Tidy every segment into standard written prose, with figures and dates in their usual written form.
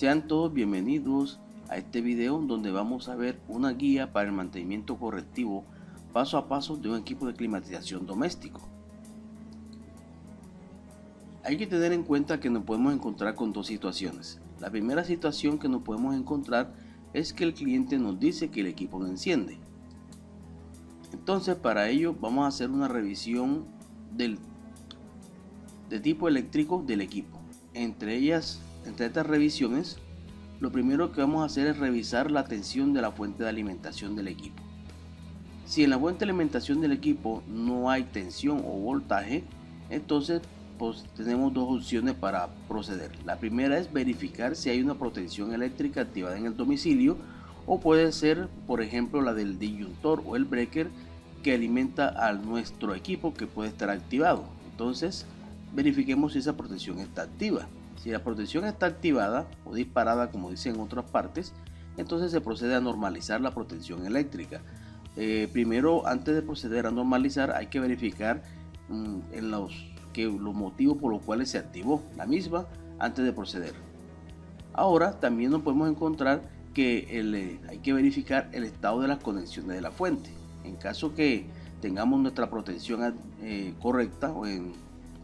Sean todos bienvenidos a este video donde vamos a ver una guía para el mantenimiento correctivo paso a paso de un equipo de climatización doméstico. Hay que tener en cuenta que nos podemos encontrar con dos situaciones. La primera situación que nos podemos encontrar es que el cliente nos dice que el equipo no enciende. Entonces para ello vamos a hacer una revisión de tipo eléctrico del equipo. Entre estas revisiones, lo primero que vamos a hacer es revisar la tensión de la fuente de alimentación del equipo. Si en la fuente de alimentación del equipo no hay tensión o voltaje, entonces pues tenemos dos opciones para proceder. La primera es verificar si hay una protección eléctrica activada en el domicilio, o puede ser por ejemplo la del disyuntor o el breaker que alimenta a nuestro equipo, que puede estar activado. Entonces verifiquemos si esa protección está activa. Si la protección está activada o disparada, como dicen en otras partes, entonces se procede a normalizar la protección eléctrica. Primero, antes de proceder a normalizar, hay que verificar los motivos por los cuales se activó la misma antes de proceder. Ahora también nos podemos encontrar que hay que verificar el estado de las conexiones de la fuente. En caso que tengamos nuestra protección correcta o en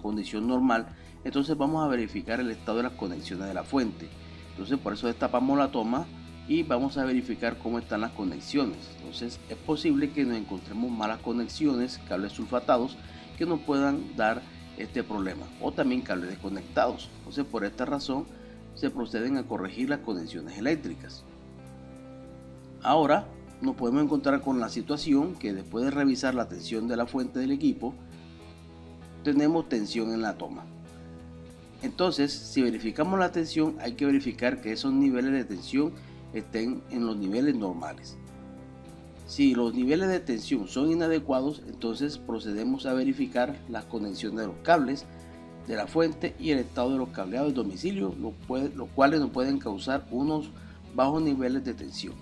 condición normal, entonces vamos a verificar el estado de las conexiones de la fuente. Entonces por eso destapamos la toma y vamos a verificar cómo están las conexiones. Entonces es posible que nos encontremos malas conexiones, cables sulfatados que nos puedan dar este problema, o también cables desconectados. Entonces por esta razón se proceden a corregir las conexiones eléctricas. Ahora nos podemos encontrar con la situación que después de revisar la tensión de la fuente del equipo, tenemos tensión en la toma. Entonces, si verificamos la tensión, hay que verificar que esos niveles de tensión estén en los niveles normales. Si los niveles de tensión son inadecuados, entonces procedemos a verificar las conexiones de los cables de la fuente y el estado de los cableados del domicilio, los cuales nos pueden causar unos bajos niveles de tensión.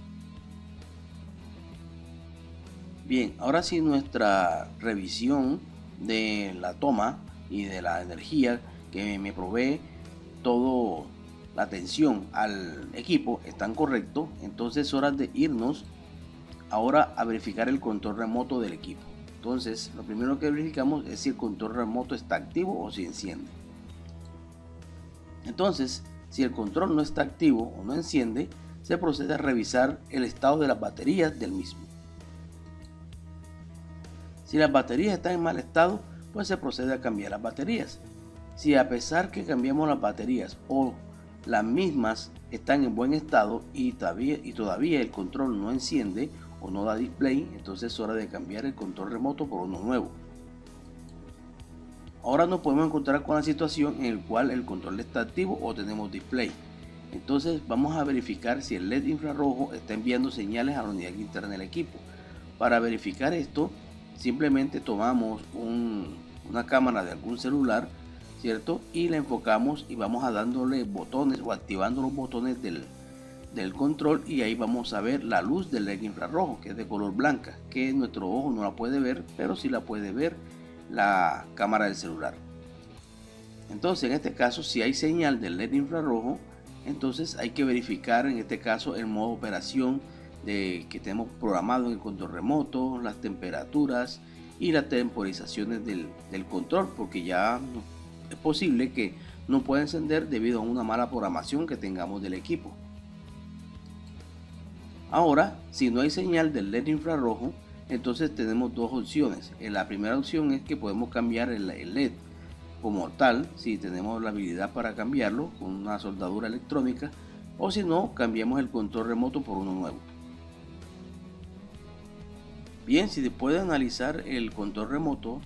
Bien, ahora sí, nuestra revisión de la toma y de la energía que me provee toda la tensión al equipo están correctos, entonces es hora de irnos ahora a verificar el control remoto del equipo. Entonces lo primero que verificamos es si el control remoto está activo o si enciende. Entonces si el control no está activo o no enciende, se procede a revisar el estado de las baterías del mismo. Si las baterías están en mal estado, pues se procede a cambiar las baterías. Si a pesar que cambiamos las baterías o las mismas están en buen estado y todavía el control no enciende o no da display, entonces es hora de cambiar el control remoto por uno nuevo. Ahora nos podemos encontrar con la situación en la cual el control está activo o tenemos display. Entonces vamos a verificar si el LED infrarrojo está enviando señales a la unidad interna del equipo. Para verificar esto, simplemente tomamos una cámara de algún celular, ¿cierto? Y la enfocamos y vamos a dándole botones o activando los botones del control, y ahí vamos a ver la luz del LED infrarrojo, que es de color blanca, que nuestro ojo no la puede ver, pero sí la puede ver la cámara del celular. Entonces en este caso, si hay señal del LED infrarrojo, entonces hay que verificar en este caso el modo de operación que tenemos programado en el control remoto, las temperaturas y las temporizaciones del control, porque ya es posible que no pueda encender debido a una mala programación que tengamos del equipo. Ahora, si no hay señal del LED infrarrojo, entonces tenemos dos opciones. La primera opción es que podemos cambiar el LED como tal, si tenemos la habilidad para cambiarlo con una soldadura electrónica, o si no, cambiamos el control remoto por uno nuevo. Bien, si después de analizar el control remoto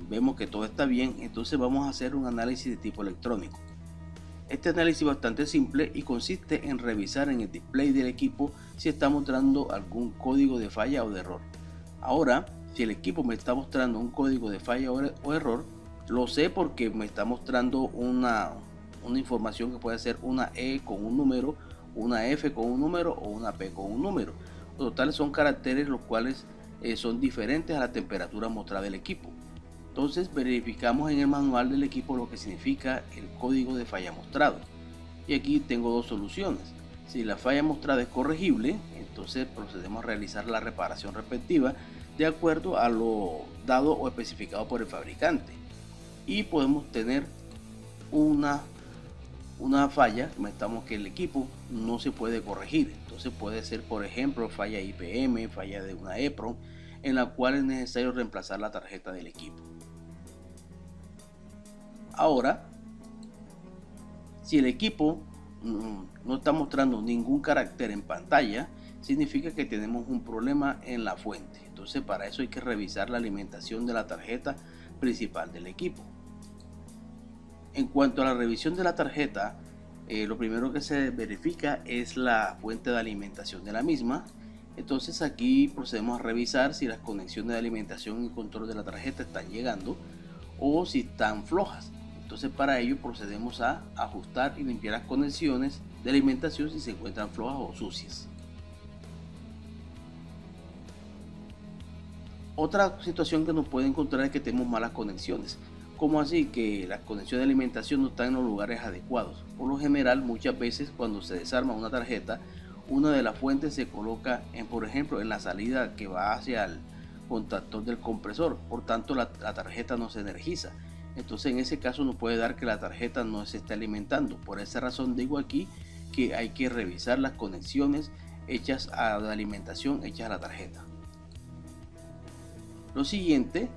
vemos que todo está bien, entonces vamos a hacer un análisis de tipo electrónico. Este análisis es bastante simple y consiste en revisar en el display del equipo si está mostrando algún código de falla o de error. Ahora, si el equipo me está mostrando un código de falla o error, lo sé porque me está mostrando una información que puede ser una E con un número, una F con un número o una P con un número. Los totales son caracteres los cuales son diferentes a la temperatura mostrada del equipo. Entonces verificamos en el manual del equipo lo que significa el código de falla mostrado. Y aquí tengo dos soluciones. Si la falla mostrada es corregible, entonces procedemos a realizar la reparación respectiva de acuerdo a lo dado o especificado por el fabricante. Y podemos tener una falla, comentamos que el equipo no se puede corregir. Entonces puede ser, por ejemplo, falla IPM, falla de una EPROM, en la cual es necesario reemplazar la tarjeta del equipo. Ahora, si el equipo no está mostrando ningún carácter en pantalla, significa que tenemos un problema en la fuente. Entonces para eso hay que revisar la alimentación de la tarjeta principal del equipo. En cuanto a la revisión de la tarjeta, lo primero que se verifica es la fuente de alimentación de la misma. Entonces aquí procedemos a revisar si las conexiones de alimentación y control de la tarjeta están llegando o si están flojas. Entonces para ello procedemos a ajustar y limpiar las conexiones de alimentación si se encuentran flojas o sucias. Otra situación que nos puede encontrar es que tenemos malas conexiones. ¿Cómo así? Que las conexiones de alimentación no están en los lugares adecuados. Por lo general, muchas veces cuando se desarma una tarjeta, una de las fuentes se coloca por ejemplo, en la salida que va hacia el contactor del compresor. Por tanto, la tarjeta no se energiza. Entonces en ese caso nos puede dar que la tarjeta no se está alimentando. Por esa razón digo aquí que hay que revisar las conexiones hechas a la alimentación hechas a la tarjeta. Lo siguiente,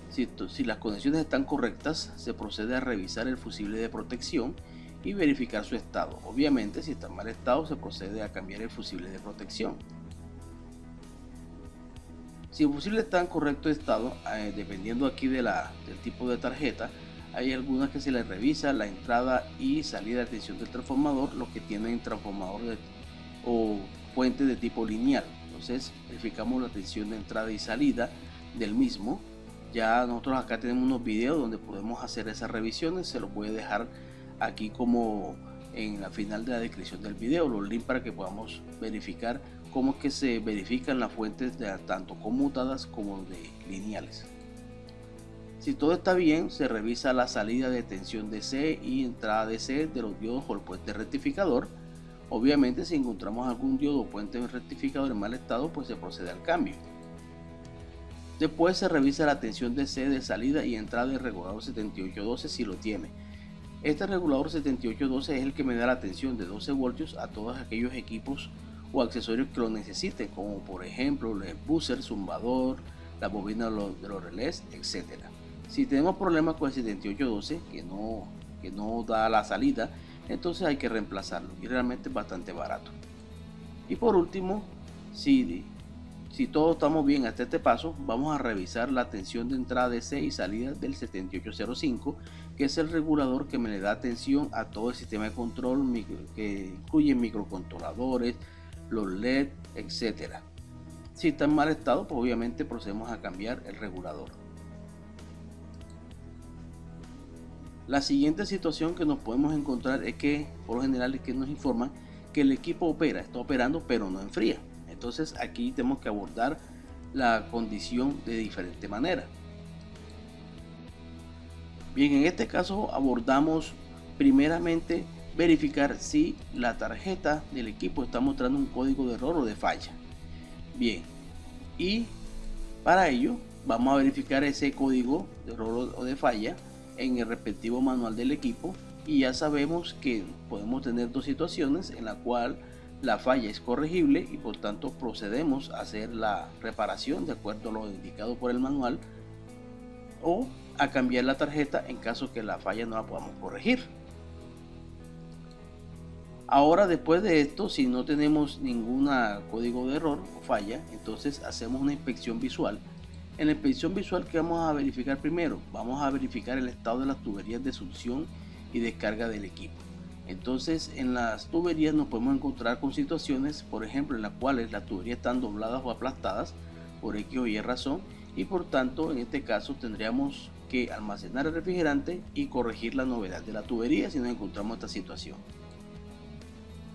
si las conexiones están correctas, se procede a revisar el fusible de protección y verificar su estado. Obviamente si está en mal estado se procede a cambiar el fusible de protección. Si el fusible está en correcto estado, dependiendo aquí del tipo de tarjeta, hay algunas que se les revisa la entrada y salida de tensión del transformador, los que tienen transformador o fuente de tipo lineal. Entonces verificamos la tensión de entrada y salida del mismo. Ya nosotros acá tenemos unos videos donde podemos hacer esas revisiones, se los voy a dejar aquí como en la final de la descripción del video, los links para que podamos verificar cómo es que se verifican las fuentes de tanto conmutadas como de lineales. Si todo está bien, se revisa la salida de tensión DC y entrada DC de los diodos o el puente rectificador. Obviamente si encontramos algún diodo o puente rectificador en mal estado, pues se procede al cambio. Después se revisa la tensión DC de salida y entrada del regulador 7812 si lo tiene. Este regulador 7812 es el que me da la tensión de 12 voltios a todos aquellos equipos o accesorios que lo necesiten, como por ejemplo el buzzer, zumbador, la bobina de los relés, etc. Si tenemos problemas con el 7812 que no da la salida, entonces hay que reemplazarlo y realmente es bastante barato. Y por último, si todos estamos bien hasta este paso, vamos a revisar la tensión de entrada DC y salida del 7805, que es el regulador que me le da tensión a todo el sistema de control que incluye microcontroladores, los LED, etcétera. Si está en mal estado, pues obviamente procedemos a cambiar el regulador. La siguiente situación que nos podemos encontrar es que por lo general es que nos informan que el equipo está operando pero no enfría. Entonces aquí tenemos que abordar la condición de diferente manera. Bien, en este caso abordamos primeramente verificar si la tarjeta del equipo está mostrando un código de error o de falla. Bien, y para ello vamos a verificar ese código de error o de falla en el respectivo manual del equipo, y ya sabemos que podemos tener dos situaciones en la cual la falla es corregible y por tanto procedemos a hacer la reparación de acuerdo a lo indicado por el manual, o a cambiar la tarjeta en caso que la falla no la podamos corregir. Ahora, después de esto, si no tenemos ningún código de error o falla, entonces hacemos una inspección visual. En la inspección visual, ¿qué vamos a verificar primero? Vamos a verificar el estado de las tuberías de succión y descarga del equipo. Entonces en las tuberías nos podemos encontrar con situaciones, por ejemplo, en las cuales las tuberías están dobladas o aplastadas por X o Y razón, y por tanto en este caso tendríamos que almacenar el refrigerante y corregir la novedad de la tubería si nos encontramos esta situación.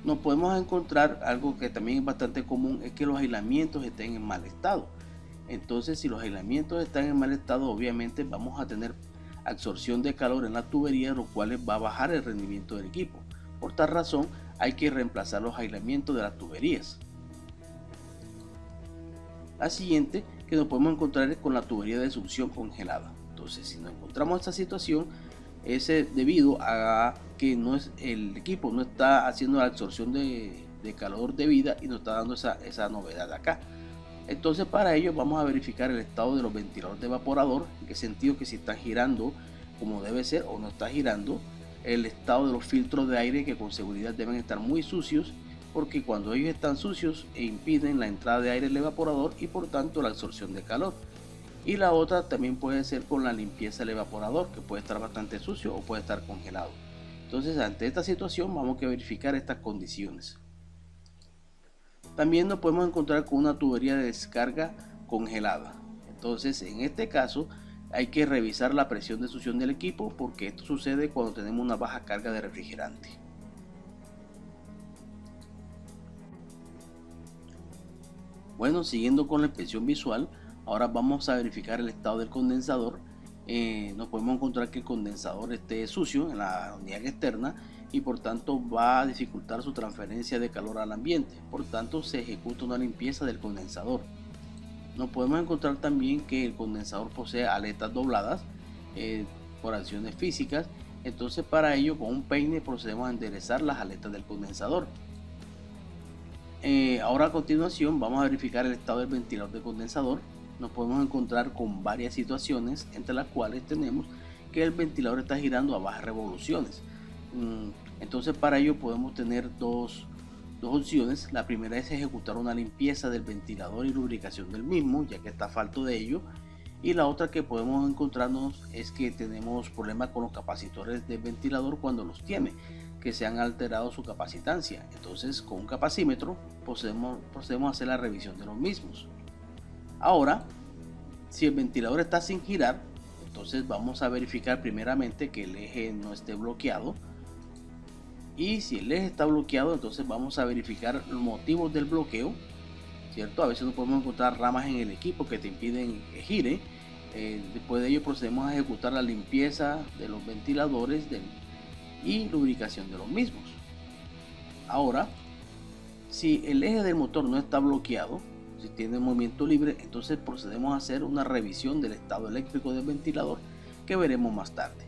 Nos podemos encontrar algo que también es bastante común, es que los aislamientos estén en mal estado. Entonces si los aislamientos están en mal estado, obviamente vamos a tener absorción de calor en la tubería, lo cual va a bajar el rendimiento del equipo. Por tal razón hay que reemplazar los aislamientos de las tuberías. La siguiente que nos podemos encontrar es con la tubería de succión congelada. Entonces, si nos encontramos esta situación, es debido a que el equipo no está haciendo la absorción de calor debida y nos está dando esa novedad acá. Entonces, para ello vamos a verificar el estado de los ventiladores de evaporador, en qué sentido, que si están girando como debe ser o no está girando, el estado de los filtros de aire, que con seguridad deben estar muy sucios, porque cuando ellos están sucios impiden la entrada de aire al evaporador y por tanto la absorción de calor. Y la otra también puede ser con la limpieza del evaporador, que puede estar bastante sucio o puede estar congelado. Entonces, ante esta situación vamos a verificar estas condiciones. También nos podemos encontrar con una tubería de descarga congelada. Entonces, en este caso hay que revisar la presión de succión del equipo, porque esto sucede cuando tenemos una baja carga de refrigerante. Bueno, siguiendo con la inspección visual, ahora vamos a verificar el estado del condensador. Nos podemos encontrar que el condensador esté sucio en la unidad externa y por tanto va a dificultar su transferencia de calor al ambiente. Por tanto, se ejecuta una limpieza del condensador. Nos podemos encontrar también que el condensador posee aletas dobladas por acciones físicas. Entonces, para ello, con un peine procedemos a enderezar las aletas del condensador. Ahora, a continuación, vamos a verificar el estado del ventilador de condensador. Nos podemos encontrar con varias situaciones, entre las cuales tenemos que el ventilador está girando a bajas revoluciones. Entonces, para ello podemos tener dos opciones. La primera es ejecutar una limpieza del ventilador y lubricación del mismo, ya que está falto de ello. Y la otra que podemos encontrarnos es que tenemos problemas con los capacitores del ventilador cuando los tiene, que se han alterado su capacitancia. Entonces, con un capacímetro procedemos a hacer la revisión de los mismos. Ahora, si el ventilador está sin girar, entonces vamos a verificar primeramente que el eje no esté bloqueado. Y si el eje está bloqueado, entonces vamos a verificar los motivos del bloqueo, ¿cierto? A veces no podemos encontrar ramas en el equipo que te impiden que gire. Después de ello procedemos a ejecutar la limpieza de los ventiladores y lubricación de los mismos. Ahora, si el eje del motor no está bloqueado, si tiene movimiento libre, entonces procedemos a hacer una revisión del estado eléctrico del ventilador, que veremos más tarde.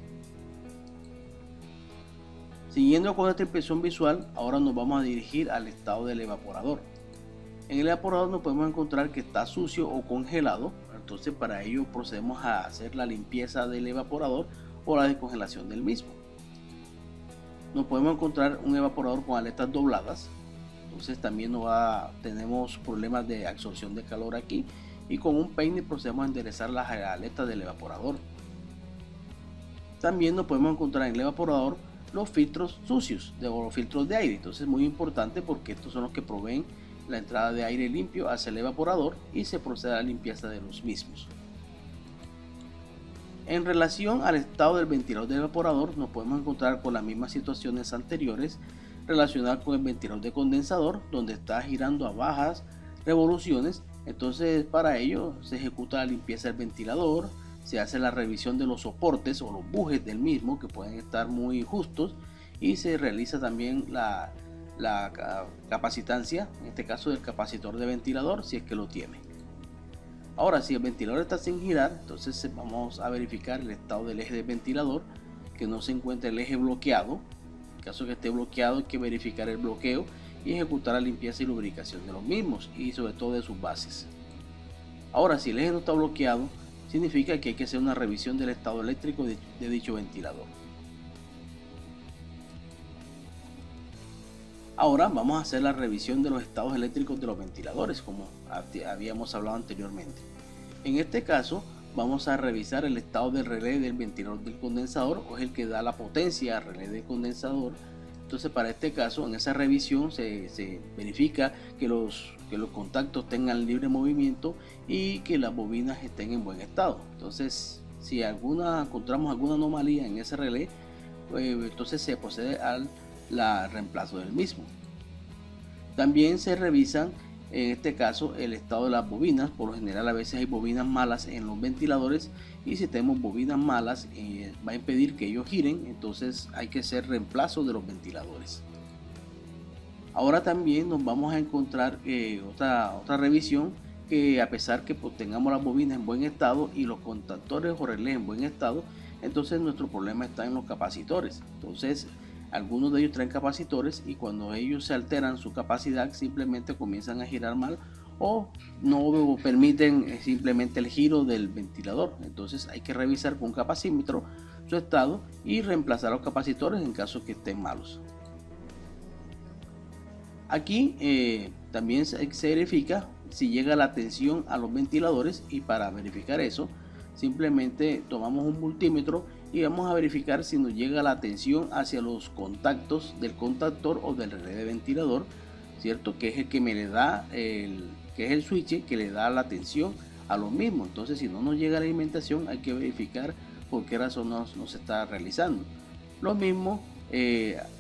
Siguiendo con esta inspección visual, ahora nos vamos a dirigir al estado del evaporador. En el evaporador nos podemos encontrar que está sucio o congelado. Entonces, para ello procedemos a hacer la limpieza del evaporador o la descongelación del mismo. Nos podemos encontrar un evaporador con aletas dobladas. Entonces también tenemos problemas de absorción de calor aquí, y con un peine procedemos a enderezar las aletas del evaporador. También nos podemos encontrar en el evaporador los filtros sucios o los filtros de aire. Entonces, muy importante, porque estos son los que proveen la entrada de aire limpio hacia el evaporador y se procede a la limpieza de los mismos. En relación al estado del ventilador del evaporador, nos podemos encontrar con las mismas situaciones anteriores relacionadas con el ventilador de condensador, donde está girando a bajas revoluciones. Entonces, para ello se ejecuta la limpieza del ventilador, se hace la revisión de los soportes o los bujes del mismo, que pueden estar muy justos, y se realiza también la capacitancia, en este caso del capacitor de ventilador, si es que lo tiene. Ahora, si el ventilador está sin girar, entonces vamos a verificar el estado del eje del ventilador, que no se encuentra el eje bloqueado. En caso que esté bloqueado, hay que verificar el bloqueo y ejecutar la limpieza y lubricación de los mismos, y sobre todo de sus bases. Ahora, si el eje no está bloqueado, significa que hay que hacer una revisión del estado eléctrico de dicho ventilador. Ahora vamos a hacer la revisión de los estados eléctricos de los ventiladores, como habíamos hablado anteriormente. En este caso vamos a revisar el estado del relé del ventilador del condensador, o es el que da la potencia al relé del condensador. Entonces, para este caso, en esa revisión se verifica que los contactos tengan libre movimiento y que las bobinas estén en buen estado. Entonces, si encontramos alguna anomalía en ese relé, pues entonces se procede al reemplazo del mismo. También se revisan en este caso el estado de las bobinas. Por lo general a veces hay bobinas malas en los ventiladores, y si tenemos bobinas malas va a impedir que ellos giren, entonces hay que hacer reemplazo de los ventiladores. Ahora también nos vamos a encontrar otra revisión, que a pesar que pues, tengamos las bobinas en buen estado y los contactores o relés en buen estado, entonces nuestro problema está en los capacitores. Entonces algunos de ellos traen capacitores, y cuando ellos se alteran su capacidad simplemente comienzan a girar mal o no permiten simplemente el giro del ventilador. Entonces hay que revisar con un capacímetro su estado y reemplazar los capacitores en caso que estén malos. Aquí también se verifica si llega la tensión a los ventiladores, y para verificar eso simplemente tomamos un multímetro y vamos a verificar si nos llega la tensión hacia los contactos del contactor o del relé de ventilador, ¿cierto? Que es el que me le da que es el switch que le da la tensión a los mismos. Entonces si no nos llega la alimentación hay que verificar por qué razón no se está realizando. Lo mismo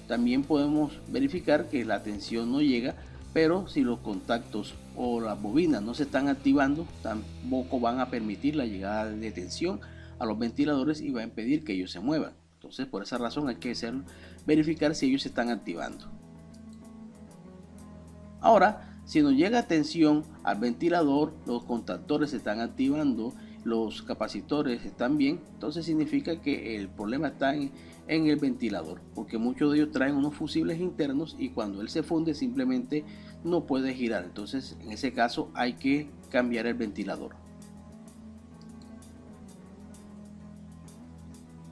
también podemos verificar que la tensión no llega, pero si los contactos o las bobinas no se están activando, tampoco van a permitir la llegada de tensión a los ventiladores y va a impedir que ellos se muevan. Entonces por esa razón hay que verificar si ellos se están activando. Ahora, si nos llega tensión al ventilador, los contactores se están activando, los capacitores están bien, entonces significa que el problema está en el ventilador, porque muchos de ellos traen unos fusibles internos y cuando él se funde simplemente no puede girar. Entonces en ese caso hay que cambiar el ventilador.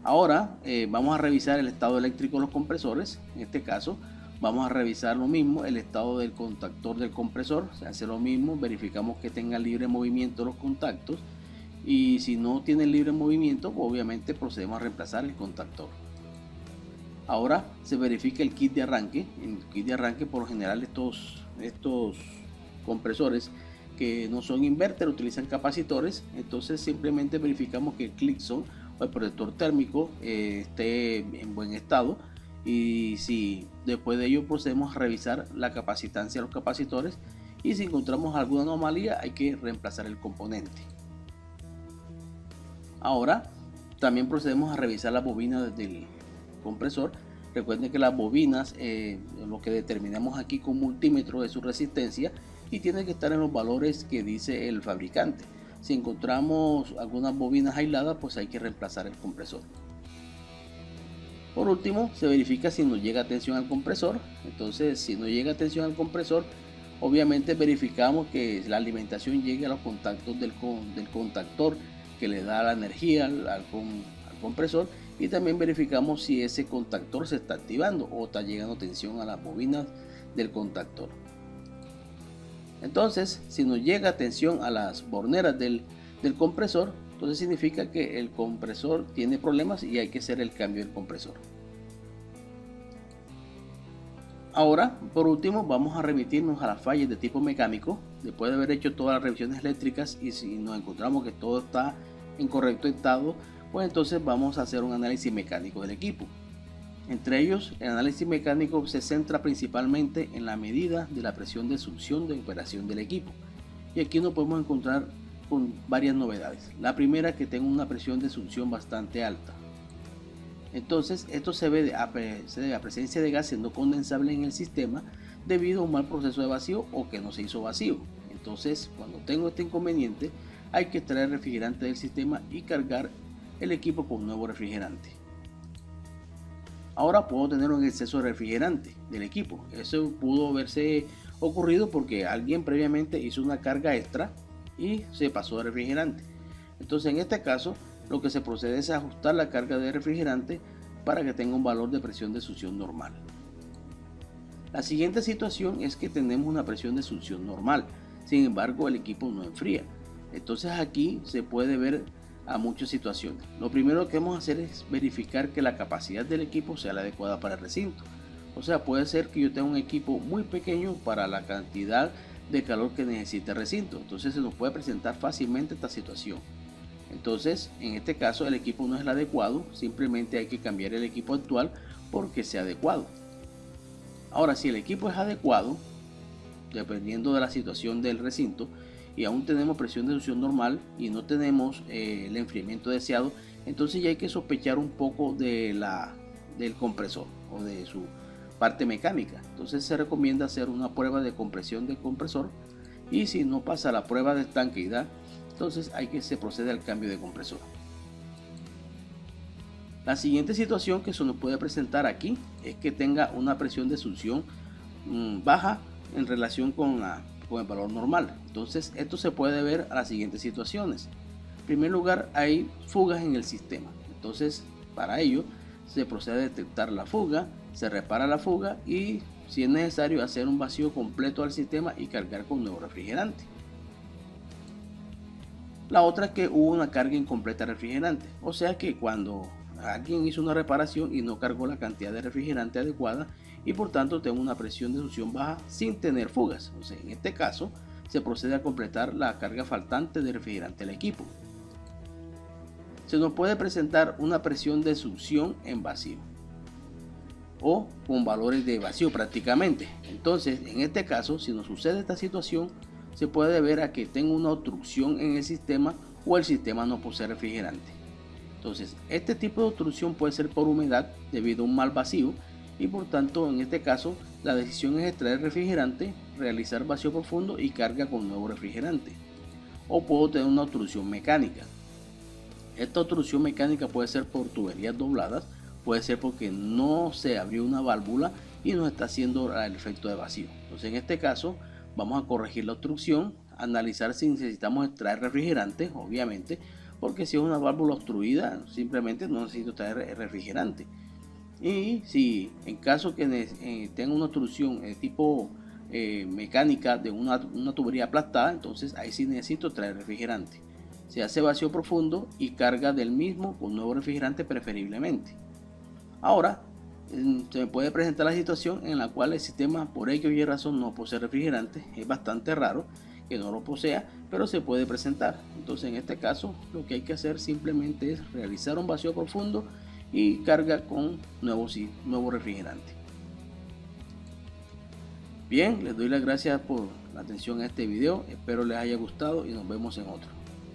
Ahora vamos a revisar el estado eléctrico de los compresores. En este caso vamos a revisar lo mismo, el estado del contactor del compresor. Se hace lo mismo, verificamos que tenga libre movimiento los contactos, y si no tiene libre movimiento obviamente procedemos a reemplazar el contactor. Ahora se verifica el kit de arranque. En el kit de arranque por lo general estos compresores que no son inverter utilizan capacitores, entonces simplemente verificamos que el Clixon o el protector térmico esté en buen estado, y si después de ello procedemos a revisar la capacitancia de los capacitores, y si encontramos alguna anomalía hay que reemplazar el componente. Ahora también procedemos a revisar las bobinas del compresor. Recuerden que las bobinas lo que determinamos aquí con multímetro es su resistencia, y tiene que estar en los valores que dice el fabricante. Si encontramos algunas bobinas aisladas, pues hay que reemplazar el compresor. Por último, se verifica si nos llega tensión al compresor. Entonces si no llega tensión al compresor, obviamente verificamos que la alimentación llegue a los contactos del contactor que le da la energía al compresor, y también verificamos si ese contactor se está activando o está llegando tensión a las bobinas del contactor. Entonces si nos llega tensión a las borneras del compresor, entonces significa que el compresor tiene problemas y hay que hacer el cambio del compresor. Ahora, por último, vamos a remitirnos a las fallas de tipo mecánico. Después de haber hecho todas las revisiones eléctricas, y si nos encontramos que todo está en correcto estado, pues entonces vamos a hacer un análisis mecánico del equipo. Entre ellos, el análisis mecánico se centra principalmente en la medida de la presión de succión de operación del equipo. Y aquí nos podemos encontrar con varias novedades. La primera es que tengo una presión de succión bastante alta. Entonces esto se debe a presencia de gases no condensables en el sistema debido a un mal proceso de vacío o que no se hizo vacío. Entonces cuando tengo este inconveniente hay que extraer el refrigerante del sistema y cargar el equipo con nuevo refrigerante. Ahora puedo tener un exceso de refrigerante del equipo. Eso pudo haberse ocurrido porque alguien previamente hizo una carga extra y se pasó de refrigerante. Entonces en este caso lo que se procede es ajustar la carga de refrigerante para que tenga un valor de presión de succión normal. La siguiente situación es que tenemos una presión de succión normal, sin embargo el equipo no enfría. Entonces aquí se puede ver a muchas situaciones. Lo primero que vamos a hacer es verificar que la capacidad del equipo sea la adecuada para el recinto. O sea, puede ser que yo tenga un equipo muy pequeño para la cantidad de calor que necesita el recinto. Entonces se nos puede presentar fácilmente esta situación. Entonces, en este caso el equipo no es el adecuado, simplemente hay que cambiar el equipo actual porque sea adecuado. Ahora, si el equipo es adecuado, dependiendo de la situación del recinto, y aún tenemos presión de succión normal y no tenemos el enfriamiento deseado, entonces ya hay que sospechar un poco del compresor o de su parte mecánica. Entonces se recomienda hacer una prueba de compresión del compresor, y si no pasa la prueba de estanqueidad, entonces se procede al cambio de compresor. La siguiente situación que se nos puede presentar aquí es que tenga una presión de succión baja en relación con el valor normal. Entonces esto se puede ver a las siguientes situaciones. En primer lugar, hay fugas en el sistema. Entonces para ello se procede a detectar la fuga, se repara la fuga y si es necesario hacer un vacío completo al sistema y cargar con nuevo refrigerante. La otra es que hubo una carga incompleta de refrigerante, o sea que cuando alguien hizo una reparación y no cargó la cantidad de refrigerante adecuada, y por tanto tengo una presión de succión baja sin tener fugas. O sea, en este caso se procede a completar la carga faltante de refrigerante al equipo. Se nos puede presentar una presión de succión en vacío o con valores de vacío prácticamente. Entonces en este caso, si nos sucede esta situación, se puede ver a que tengo una obstrucción en el sistema o el sistema no posee refrigerante. Entonces este tipo de obstrucción puede ser por humedad debido a un mal vacío, y por tanto en este caso la decisión es extraer refrigerante, realizar vacío profundo y carga con nuevo refrigerante. O puedo tener una obstrucción mecánica. Esta obstrucción mecánica puede ser por tuberías dobladas, puede ser porque no se abrió una válvula y nos está haciendo el efecto de vacío. Entonces en este caso vamos a corregir la obstrucción, analizar si necesitamos extraer refrigerante, obviamente, porque si es una válvula obstruida simplemente no necesito extraer refrigerante. Y si en caso que tenga una obstrucción de tipo mecánica de una tubería aplastada, entonces ahí sí necesito traer refrigerante. Se hace vacío profundo y carga del mismo con nuevo refrigerante preferiblemente. Ahora se me puede presentar la situación en la cual el sistema por X o Y razón no posee refrigerante. Es bastante raro que no lo posea, pero se puede presentar. Entonces en este caso lo que hay que hacer simplemente es realizar un vacío profundo y carga con nuevo refrigerante. Bien, les doy las gracias por la atención a este video, espero les haya gustado y nos vemos en otro.